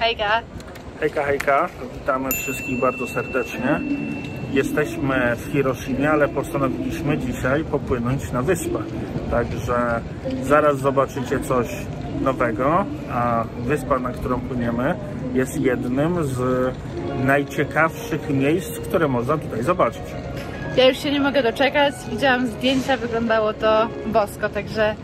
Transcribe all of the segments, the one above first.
Hejka! Hejka, hejka. Witamy wszystkich bardzo serdecznie. Jesteśmy w Hiroshimie, ale postanowiliśmy dzisiaj popłynąć na wyspę. Także zaraz zobaczycie coś nowego, a wyspa, na którą płyniemy, jest jednym z najciekawszych miejsc, które można tutaj zobaczyć. Ja już się nie mogę doczekać. Widziałam zdjęcia, wyglądało to bosko, także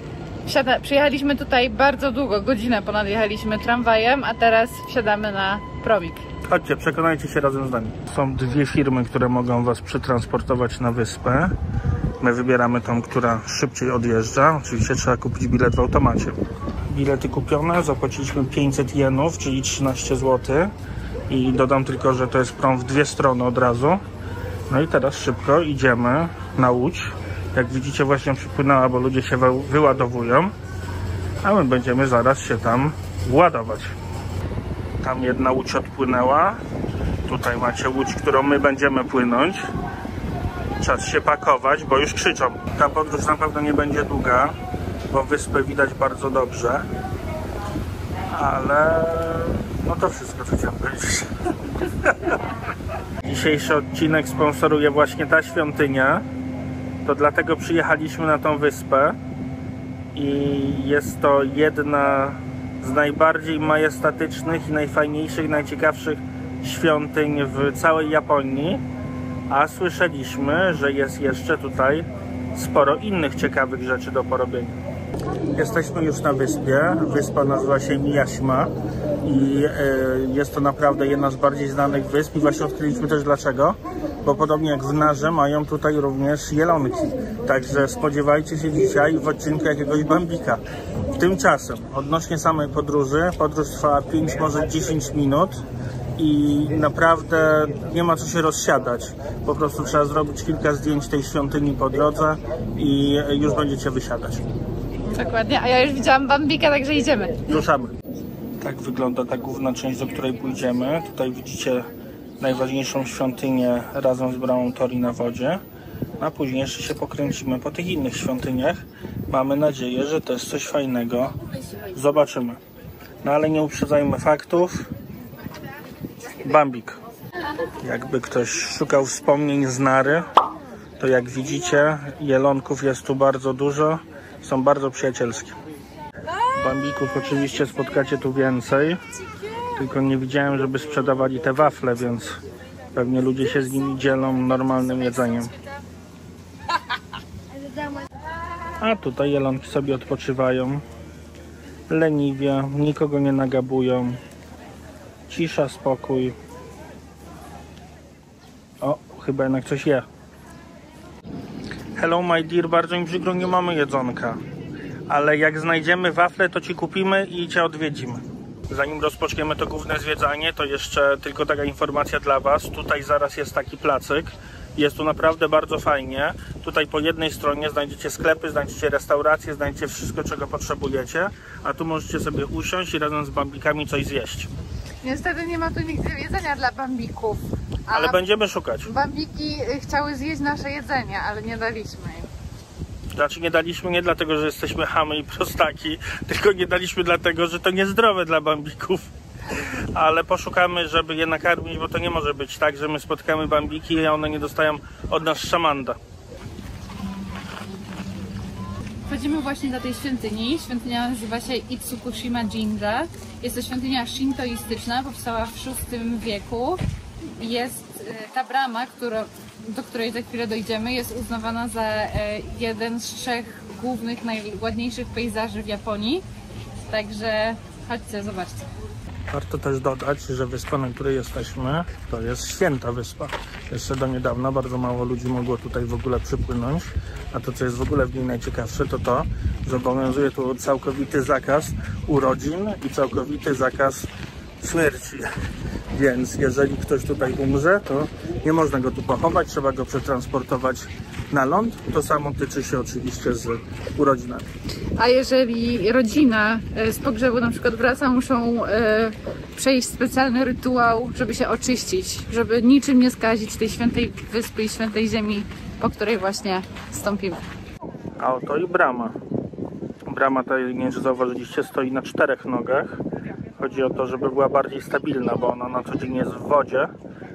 przyjechaliśmy tutaj bardzo długo, godzinę ponad jechaliśmy tramwajem, a teraz wsiadamy na promik. Chodźcie, przekonajcie się razem z nami. Są dwie firmy, które mogą Was przetransportować na wyspę. My wybieramy tą, która szybciej odjeżdża. Oczywiście trzeba kupić bilet w automacie. Bilety kupione, zapłaciliśmy 500 jenów, czyli 13 zł. I dodam tylko, że to jest prom w dwie strony od razu. No i teraz szybko idziemy na Łódź. Jak widzicie, właśnie przypłynęła, bo ludzie się wyładowują. A my będziemy zaraz się tam ładować. Tam jedna łódź odpłynęła. Tutaj macie łódź, którą my będziemy płynąć. Czas się pakować, bo już krzyczą. Ta podróż na pewno nie będzie długa, bo wyspę widać bardzo dobrze. Ale no to wszystko, co chciałem powiedzieć. Dzisiejszy odcinek sponsoruje właśnie ta świątynia. To dlatego przyjechaliśmy na tą wyspę. I jest to jedna z najbardziej majestatycznych i najfajniejszych, najciekawszych świątyń w całej Japonii. A słyszeliśmy, że jest jeszcze tutaj sporo innych ciekawych rzeczy do porobienia. Jesteśmy już na wyspie. Wyspa nazywa się Miyashima i jest to naprawdę jedna z bardziej znanych wysp i właśnie odkryliśmy też dlaczego, bo podobnie jak w Narze mają tutaj również jelonki. Także spodziewajcie się dzisiaj w odcinku jakiegoś bambika. Tymczasem odnośnie samej podróży, podróż trwała 5, może 10 minut i naprawdę nie ma co się rozsiadać. Po prostu trzeba zrobić kilka zdjęć tej świątyni po drodze i już będziecie wysiadać. Dokładnie, a ja już widziałam bambika, także idziemy. Ruszamy. Tak wygląda ta główna część, do której pójdziemy. Tutaj widzicie najważniejszą świątynię razem z bramą Tori na wodzie. A później jeszcze się pokręcimy po tych innych świątyniach. Mamy nadzieję, że to jest coś fajnego. Zobaczymy. No ale nie uprzedzajmy faktów. Bambik. Jakby ktoś szukał wspomnień z Nary, to jak widzicie, jelonków jest tu bardzo dużo. Są bardzo przyjacielskie. Bambików oczywiście spotkacie tu więcej. Tylko nie widziałem, żeby sprzedawali te wafle, więc pewnie ludzie się z nimi dzielą normalnym jedzeniem. A tutaj jelonki sobie odpoczywają. Leniwie, nikogo nie nagabują. Cisza, spokój. O, chyba jednak coś je. Hello my dear, bardzo mi przykro, nie mamy jedzonka. Ale jak znajdziemy wafle, to ci kupimy i cię odwiedzimy. Zanim rozpoczniemy to główne zwiedzanie, to jeszcze tylko taka informacja dla Was. Tutaj zaraz jest taki placyk. Jest tu naprawdę bardzo fajnie. Tutaj po jednej stronie znajdziecie sklepy, znajdziecie restauracje, znajdziecie wszystko, czego potrzebujecie. A tu możecie sobie usiąść i razem z bambikami coś zjeść. Niestety nie ma tu nigdy jedzenia dla bambików. Ale będziemy szukać. Bambiki chciały zjeść nasze jedzenie, ale nie daliśmy im. Znaczy nie daliśmy nie dlatego, że jesteśmy chamy i prostaki, tylko nie daliśmy dlatego, że to niezdrowe dla bambików. Ale poszukamy, żeby je nakarmić, bo to nie może być tak, że my spotkamy bambiki, a one nie dostają od nas szamanda. Wchodzimy właśnie do tej świątyni. Świątynia nazywa się Itsukushima Jinja. Jest to świątynia shintoistyczna, powstała w VI wieku. Jest ta brama, do której za chwilę dojdziemy, jest uznawana za jeden z 3 głównych, najładniejszych pejzaży w Japonii. Także chodźcie, zobaczcie. Warto też dodać, że wyspa, na której jesteśmy, to jest święta wyspa. Jeszcze do niedawna bardzo mało ludzi mogło tutaj w ogóle przypłynąć. A to, co jest w ogóle w niej najciekawsze, to to, że obowiązuje tu całkowity zakaz urodzin i całkowity zakaz śmierci. Więc jeżeli ktoś tutaj umrze, to nie można go tu pochować, trzeba go przetransportować na ląd. To samo tyczy się oczywiście z urodzinami. A jeżeli rodzina z pogrzebu na przykład wraca, muszą przejść specjalny rytuał, żeby się oczyścić, żeby niczym nie skazić tej świętej wyspy i świętej ziemi, po której właśnie stąpimy. A oto i brama. Brama ta, nie wiem, czy zauważyliście, stoi na 4 nogach. Chodzi o to, żeby była bardziej stabilna, bo ona na co dzień jest w wodzie.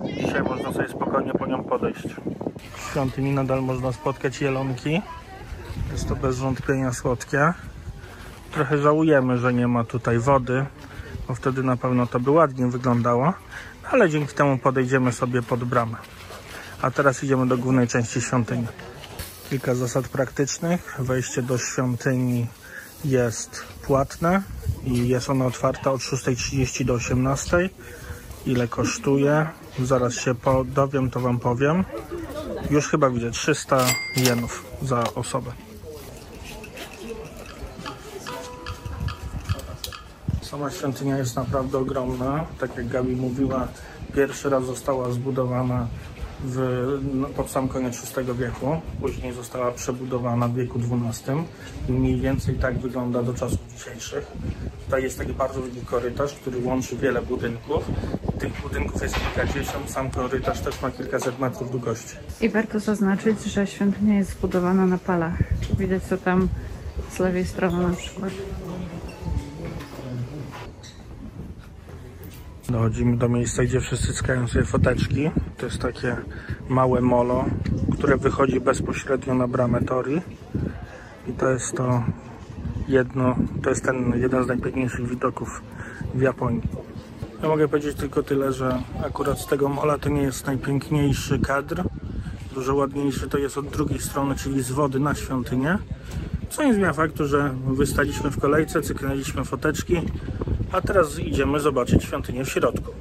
Dzisiaj można sobie spokojnie po nią podejść. W świątyni nadal można spotkać jelonki. Jest to bez wątpienia słodkie. Trochę żałujemy, że nie ma tutaj wody, bo wtedy na pewno to by ładnie wyglądało. Ale dzięki temu podejdziemy sobie pod bramę. A teraz idziemy do głównej części świątyni. Kilka zasad praktycznych. Wejście do świątyni jest płatne i jest ona otwarta od 6:30 do 18:00. Ile kosztuje? Zaraz się dowiem, to wam powiem. Już chyba widzę 300 jenów za osobę. Sama świątynia jest naprawdę ogromna. Tak jak Gabi mówiła, pierwszy raz została zbudowana pod sam koniec VI wieku. Później została przebudowana w wieku XII. Mniej więcej tak wygląda do czasów dzisiejszych. Tutaj jest taki bardzo długi korytarz, który łączy wiele budynków. Tych budynków jest kilkadziesiąt, sam korytarz też ma kilkaset metrów długości. I warto zaznaczyć, że świątynia jest zbudowana na palach. Widać to tam z lewej strony na przykład. Dochodzimy do miejsca, gdzie wszyscy cykają sobie foteczki. To jest takie małe molo, które wychodzi bezpośrednio na bramę Torii. I to jest ten jeden z najpiękniejszych widoków w Japonii. Ja mogę powiedzieć tylko tyle, że akurat z tego mola to nie jest najpiękniejszy kadr. Dużo ładniejszy to jest od drugiej strony, czyli z wody na świątynię. Co nie zmienia faktu, że wystaliśmy w kolejce, cyknęliśmy foteczki, a teraz idziemy zobaczyć świątynię w środku.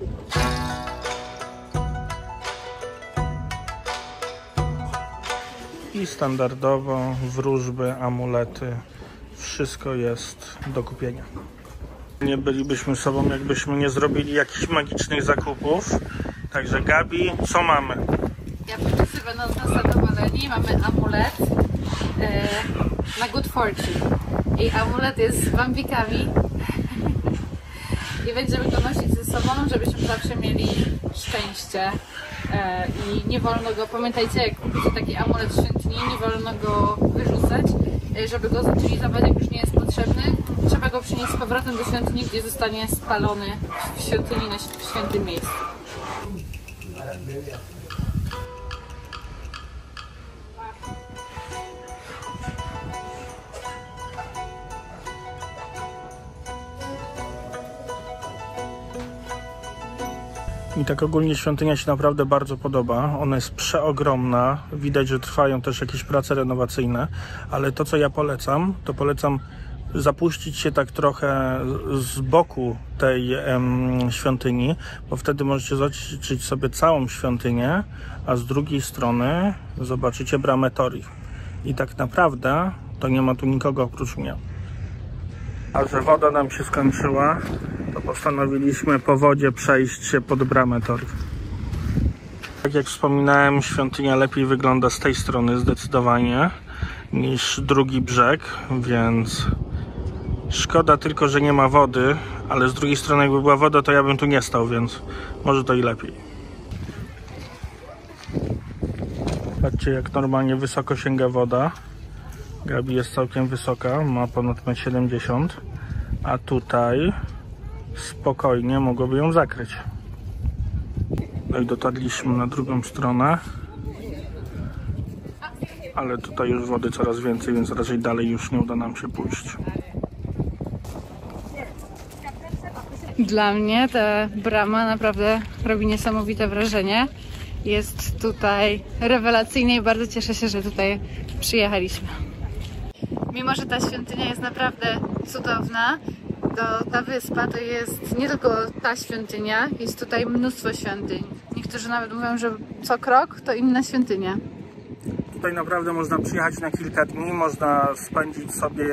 I standardowo wróżby, amulety, wszystko jest do kupienia. Nie bylibyśmy sobą, jakbyśmy nie zrobili jakichś magicznych zakupów. Także Gabi, co mamy? Japończycy będą z nas zadowoleni. Mamy amulet na Good Fortune. I amulet jest z bambikami. I będziemy go nosić ze sobą, żebyśmy zawsze mieli szczęście. I nie wolno go, pamiętajcie, jak kupicie taki amulet w świątyni, nie wolno go wyrzucać, żeby go zutylizować, jak już nie jest potrzebny. Trzeba go przynieść z powrotem do świątyni, gdzie zostanie spalony w świątyni na świętym miejscu. Mi tak ogólnie świątynia się naprawdę bardzo podoba. Ona jest przeogromna. Widać, że trwają też jakieś prace renowacyjne. Ale to, co ja polecam, to polecam zapuścić się tak trochę z boku tej świątyni, bo wtedy możecie zobaczyć sobie całą świątynię, a z drugiej strony zobaczycie bramę Torii. I tak naprawdę to nie ma tu nikogo oprócz mnie. A że woda nam się skończyła, to postanowiliśmy po wodzie przejść się pod bramę Torii. Tak jak wspominałem, świątynia lepiej wygląda z tej strony zdecydowanie niż drugi brzeg, więc szkoda tylko, że nie ma wody, ale z drugiej strony jakby była woda, to ja bym tu nie stał, więc może to i lepiej. Patrzcie, jak normalnie wysoko sięga woda. Gabi jest całkiem wysoka, ma ponad 1,70 m, a tutaj spokojnie mogłoby ją zakryć. No i dotarliśmy na drugą stronę, ale tutaj już wody coraz więcej, więc raczej dalej już nie uda nam się pójść. Dla mnie ta brama naprawdę robi niesamowite wrażenie. Jest tutaj rewelacyjnie i bardzo cieszę się, że tutaj przyjechaliśmy. Mimo że ta świątynia jest naprawdę cudowna, to ta wyspa to jest nie tylko ta świątynia, jest tutaj mnóstwo świątyń. Niektórzy nawet mówią, że co krok to inna świątynia. Tutaj naprawdę można przyjechać na kilka dni, można spędzić sobie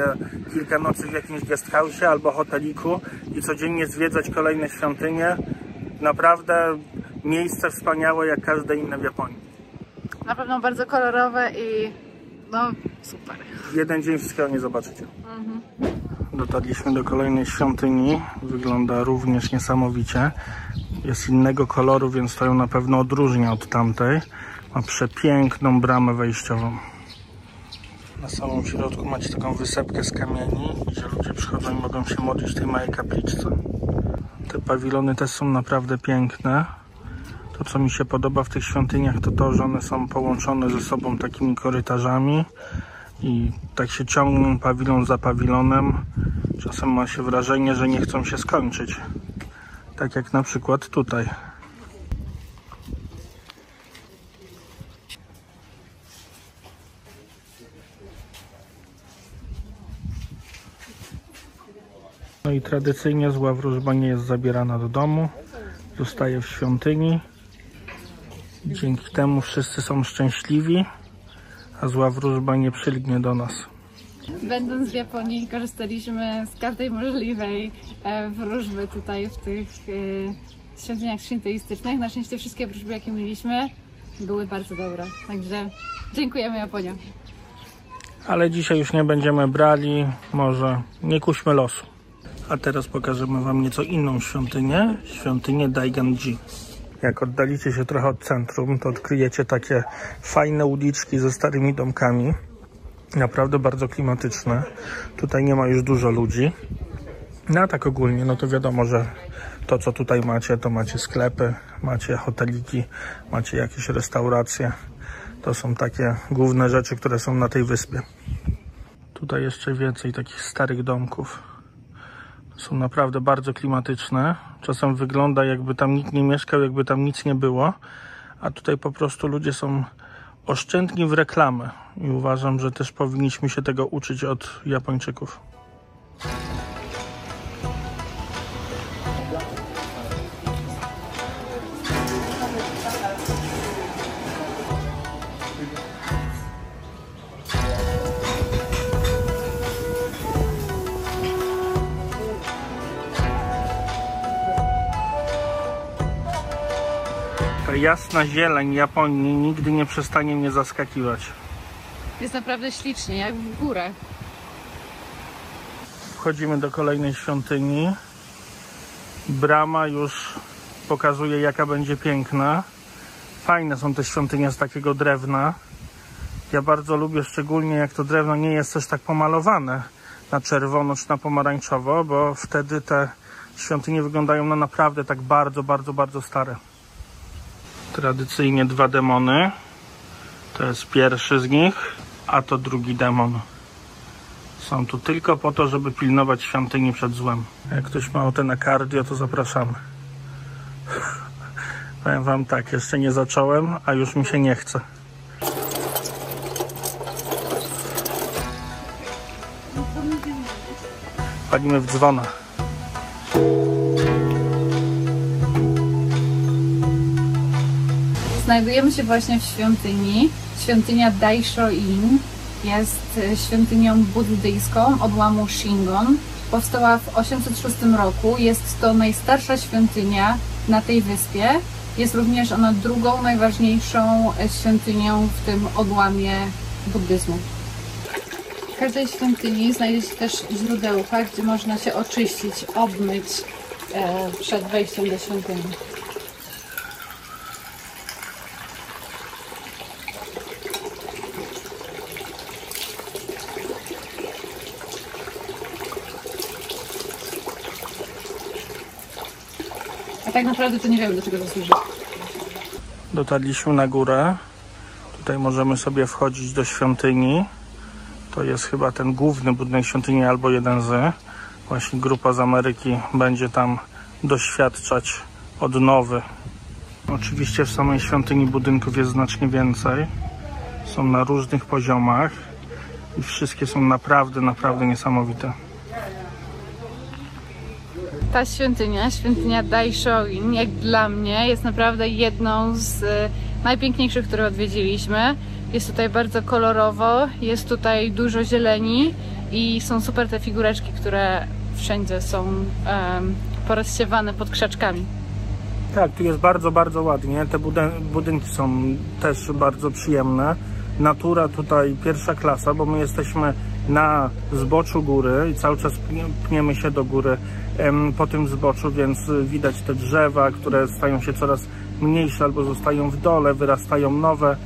kilka nocy w jakimś guesthouse'ie albo hoteliku i codziennie zwiedzać kolejne świątynie. Naprawdę miejsce wspaniałe jak każde inne w Japonii. Na pewno bardzo kolorowe i no super. W jeden dzień wszystkiego nie zobaczycie. Dotarliśmy do kolejnej świątyni. Wygląda również niesamowicie. Jest innego koloru, więc to ją na pewno odróżnia od tamtej. Ma przepiękną bramę wejściową. Na samym środku macie taką wysepkę z kamieni, gdzie ludzie przychodzą i mogą się modlić w tej małej kapliczce. Te pawilony też są naprawdę piękne. To, co mi się podoba w tych świątyniach, to to, że one są połączone ze sobą takimi korytarzami i tak się ciągną pawilon za pawilonem. Czasem ma się wrażenie, że nie chcą się skończyć. Tak jak na przykład tutaj. No i tradycyjnie zła wróżba nie jest zabierana do domu. Zostaje w świątyni. Dzięki temu wszyscy są szczęśliwi, a zła wróżba nie przylgnie do nas. Będąc w Japonii, korzystaliśmy z każdej możliwej wróżby tutaj w tych świątyniach shintoistycznych. Na szczęście wszystkie wróżby, jakie mieliśmy, były bardzo dobre. Także dziękujemy, Japonia. Ale dzisiaj już nie będziemy brali, może nie kuśmy losu. A teraz pokażemy wam nieco inną świątynię, świątynię Daiganji. Jak oddalicie się trochę od centrum, to odkryjecie takie fajne uliczki ze starymi domkami. Naprawdę bardzo klimatyczne. Tutaj nie ma już dużo ludzi. No a tak ogólnie, no to wiadomo, że to, co tutaj macie, to macie sklepy, macie hoteliki, macie jakieś restauracje. To są takie główne rzeczy, które są na tej wyspie. Tutaj jeszcze więcej takich starych domków. Są naprawdę bardzo klimatyczne. Czasem wygląda, jakby tam nikt nie mieszkał, jakby tam nic nie było. A tutaj po prostu ludzie są oszczędni w reklamę. I uważam, że też powinniśmy się tego uczyć od Japończyków. Ta jasna zieleń Japonii nigdy nie przestanie mnie zaskakiwać. Jest naprawdę ślicznie, jak w górach. Wchodzimy do kolejnej świątyni. Brama już pokazuje, jaka będzie piękna. Fajne są te świątynie z takiego drewna. Ja bardzo lubię, szczególnie jak to drewno nie jest też tak pomalowane na czerwono czy na pomarańczowo, bo wtedy te świątynie wyglądają na naprawdę tak bardzo, bardzo, bardzo stare. Tradycyjnie dwa demony. To jest pierwszy z nich, a to drugi demon. Są tu tylko po to, żeby pilnować świątyni przed złem. Jak ktoś ma ochotę na cardio, to zapraszamy. Powiem wam tak, jeszcze nie zacząłem, a już mi się nie chce. Palimy w dzwona. Znajdujemy się właśnie w świątyni. Świątynia Daisho-in jest świątynią buddyjską odłamu Shingon. Powstała w 806 roku. Jest to najstarsza świątynia na tej wyspie. Jest również ona drugą najważniejszą świątynią w tym odłamie buddyzmu. W każdej świątyni znajdzie się też źródełka, gdzie można się oczyścić, obmyć przed wejściem do świątyni. A tak naprawdę to nie wiem, do czego to służy. Dotarliśmy na górę. Tutaj możemy sobie wchodzić do świątyni. To jest chyba ten główny budynek świątyni albo jeden z. Właśnie grupa z Ameryki będzie tam doświadczać odnowy. Oczywiście w samej świątyni budynków jest znacznie więcej. Są na różnych poziomach i wszystkie są naprawdę, naprawdę niesamowite. Ta świątynia, świątynia Daisho-in, jak dla mnie, jest naprawdę jedną z najpiękniejszych, które odwiedziliśmy. Jest tutaj bardzo kolorowo, jest tutaj dużo zieleni i są super te figureczki, które wszędzie są porozsiewane pod krzaczkami. Tak, tu jest bardzo, bardzo ładnie. Te budynki są też bardzo przyjemne. Natura tutaj pierwsza klasa, bo my jesteśmy na zboczu góry i cały czas pniemy się do góry po tym zboczu, więc widać te drzewa, które stają się coraz mniejsze albo zostają w dole, wyrastają nowe.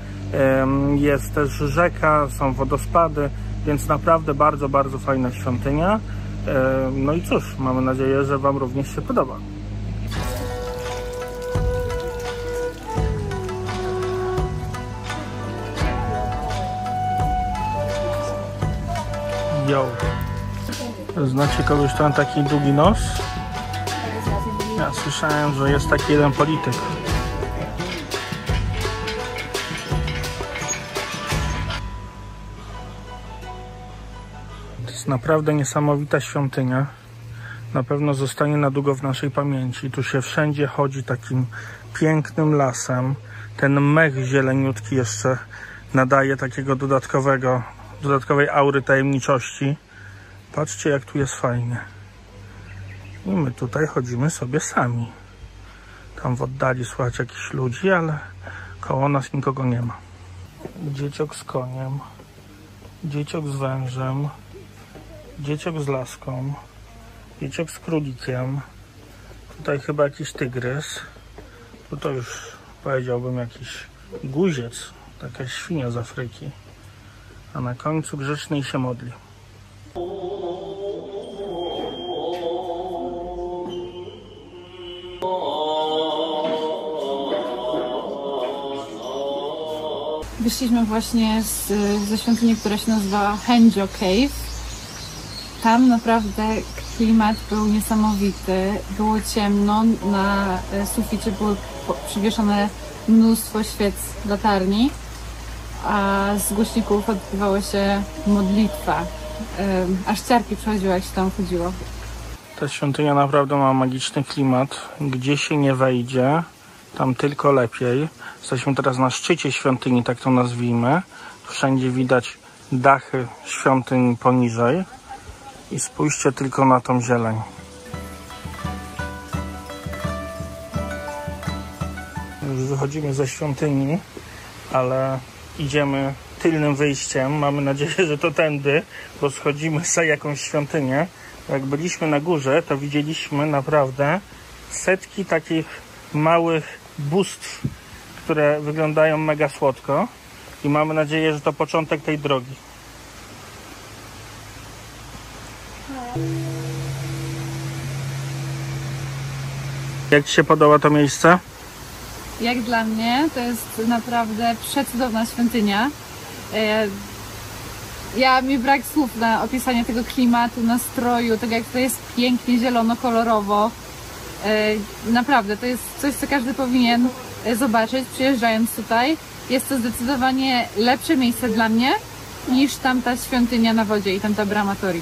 Jest też rzeka, są wodospady, więc naprawdę bardzo, bardzo fajna świątynia. No i cóż, mamy nadzieję, że wam również się podoba. Yo. Znacie kogoś, kto ma taki długi nos? Ja słyszałem, że jest taki jeden polityk. To jest naprawdę niesamowita świątynia. Na pewno zostanie na długo w naszej pamięci. Tu się wszędzie chodzi takim pięknym lasem. Ten mech zieleniutki jeszcze nadaje takiego dodatkowej aury tajemniczości. Patrzcie, jak tu jest fajnie. I my tutaj chodzimy sobie sami. Tam w oddali słychać jakichś ludzi, ale koło nas nikogo nie ma. Dzieciok z koniem, dzieciok z wężem, dzieciok z laską, dzieciok z królikiem. Tutaj chyba jakiś tygrys. To już powiedziałbym jakiś guziec, taka świnia z Afryki. A na końcu grzeczny się modli. Wyszliśmy właśnie ze świątyni, która się nazywa Henjo Cave. Tam naprawdę klimat był niesamowity. Było ciemno, na suficie było przywieszone mnóstwo świec latarni, a z głośników odbywała się modlitwa. Aż ciarki przechodziło, jak się tam chodziło. Ta świątynia naprawdę ma magiczny klimat. Gdzie się nie wejdzie, tam tylko lepiej. Jesteśmy teraz na szczycie świątyni, tak to nazwijmy. Wszędzie widać dachy świątyń poniżej. I spójrzcie tylko na tą zieleń. Już wychodzimy ze świątyni, ale idziemy tylnym wyjściem. Mamy nadzieję, że to tędy, bo schodzimy za jakąś świątynię. Jak byliśmy na górze, to widzieliśmy naprawdę setki takich małych bóstw, które wyglądają mega słodko. I mamy nadzieję, że to początek tej drogi. Jak Ci się podoba to miejsce? Jak dla mnie to jest naprawdę przecudowna świątynia. Mi brak słów na opisanie tego klimatu, nastroju, tego jak to jest pięknie zielono-kolorowo. Naprawdę, to jest coś, co każdy powinien zobaczyć, przyjeżdżając tutaj. Jest to zdecydowanie lepsze miejsce dla mnie niż tamta świątynia na wodzie i tamta brama Tori.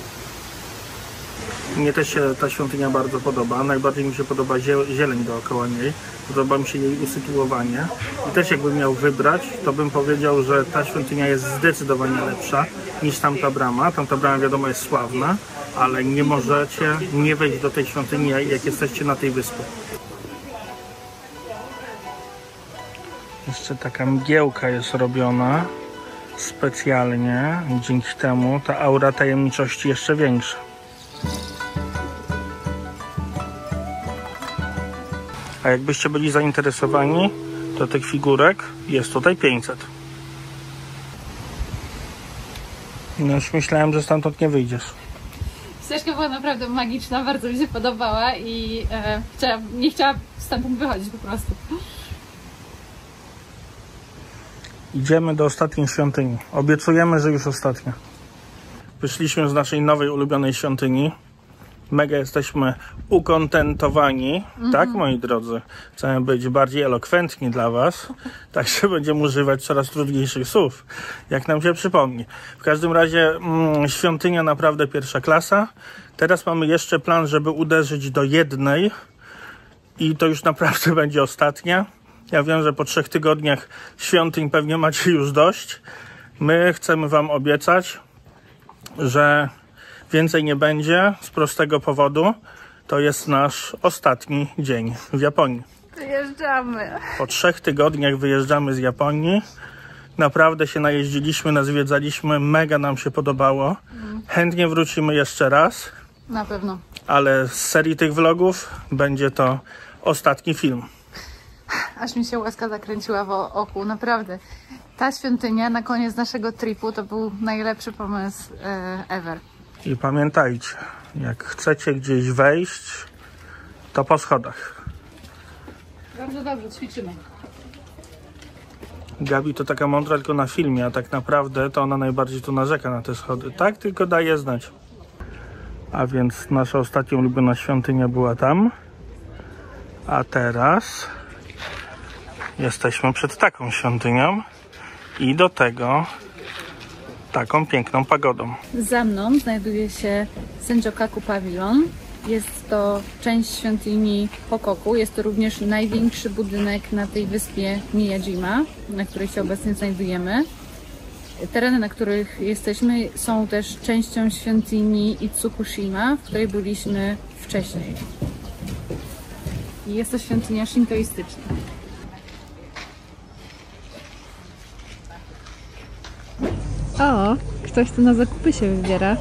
Mnie też się ta świątynia bardzo podoba. Najbardziej mi się podoba zieleń dookoła niej. Podoba mi się jej usytuowanie. I też jakbym miał wybrać, to bym powiedział, że ta świątynia jest zdecydowanie lepsza niż tamta brama. Tamta brama wiadomo jest sławna, ale nie możecie nie wejść do tej świątyni, jak jesteście na tej wyspie. Jeszcze taka mgiełka jest robiona specjalnie. Dzięki temu ta aura tajemniczości jeszcze większa. A jakbyście byli zainteresowani, to tych figurek jest tutaj 500. No już myślałem, że stamtąd nie wyjdziesz. Ścieżka była naprawdę magiczna, bardzo mi się podobała i nie chciałam stamtąd wychodzić po prostu. Idziemy do ostatniej świątyni. Obiecujemy, że już ostatnia. Wyszliśmy z naszej nowej ulubionej świątyni. Mega jesteśmy ukontentowani, tak moi drodzy? Chcemy być bardziej elokwentni dla Was, także będziemy używać coraz trudniejszych słów, jak nam się przypomni. W każdym razie świątynia naprawdę pierwsza klasa. Teraz mamy jeszcze plan, żeby uderzyć do jednej i to już naprawdę będzie ostatnia. Ja wiem, że po 3 tygodniach świątyń pewnie macie już dość. My chcemy Wam obiecać, że więcej nie będzie z prostego powodu. To jest nasz ostatni dzień w Japonii. Wyjeżdżamy. Po 3 tygodniach wyjeżdżamy z Japonii. Naprawdę się najeździliśmy, nazwiedzaliśmy. Mega nam się podobało. Chętnie wrócimy jeszcze raz. Na pewno. Ale z serii tych vlogów będzie to ostatni film. Aż mi się łezka zakręciła w oku, naprawdę. Ta świątynia na koniec naszego tripu to był najlepszy pomysł ever. I pamiętajcie, jak chcecie gdzieś wejść, to po schodach. Bardzo dobrze, ćwiczymy. Gabi to taka mądra tylko na filmie, a tak naprawdę to ona najbardziej tu narzeka na te schody. Tak, tylko daje znać. A więc nasza ostatnia ulubiona świątynia była tam. A teraz jesteśmy przed taką świątynią i do tego taką piękną pagodą. Za mną znajduje się Senjokaku Pavilion. Jest to część świątyni Hokoku. Jest to również największy budynek na tej wyspie Miyajima, na której się obecnie znajdujemy. Tereny, na których jesteśmy, są też częścią świątyni Itsukushima, w której byliśmy wcześniej. I jest to świątynia shintoistyczna. O, ktoś tu na zakupy się wybiera.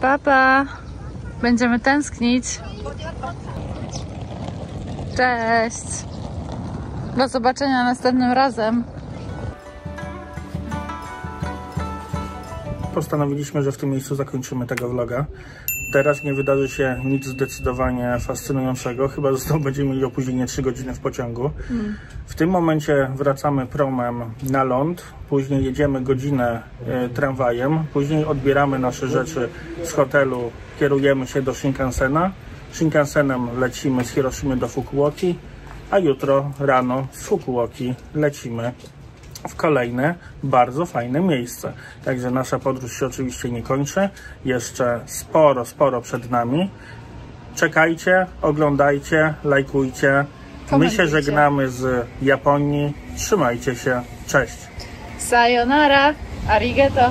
Papa, będziemy tęsknić. Cześć. Do zobaczenia następnym razem. Postanowiliśmy, że w tym miejscu zakończymy tego vloga. Teraz nie wydarzy się nic zdecydowanie fascynującego, chyba że znowu będziemy mieli opóźnienie 3 godziny w pociągu. W tym momencie wracamy promem na ląd, później jedziemy godzinę tramwajem, później odbieramy nasze rzeczy z hotelu, kierujemy się do Shinkansena. Shinkansenem lecimy z Hiroshimy do Fukuoki, a jutro rano z Fukuoki lecimy w kolejne bardzo fajne miejsce. Także nasza podróż się oczywiście nie kończy. Jeszcze sporo przed nami. Czekajcie, oglądajcie, lajkujcie. My się żegnamy z Japonii. Trzymajcie się. Cześć. Sayonara. Arigato.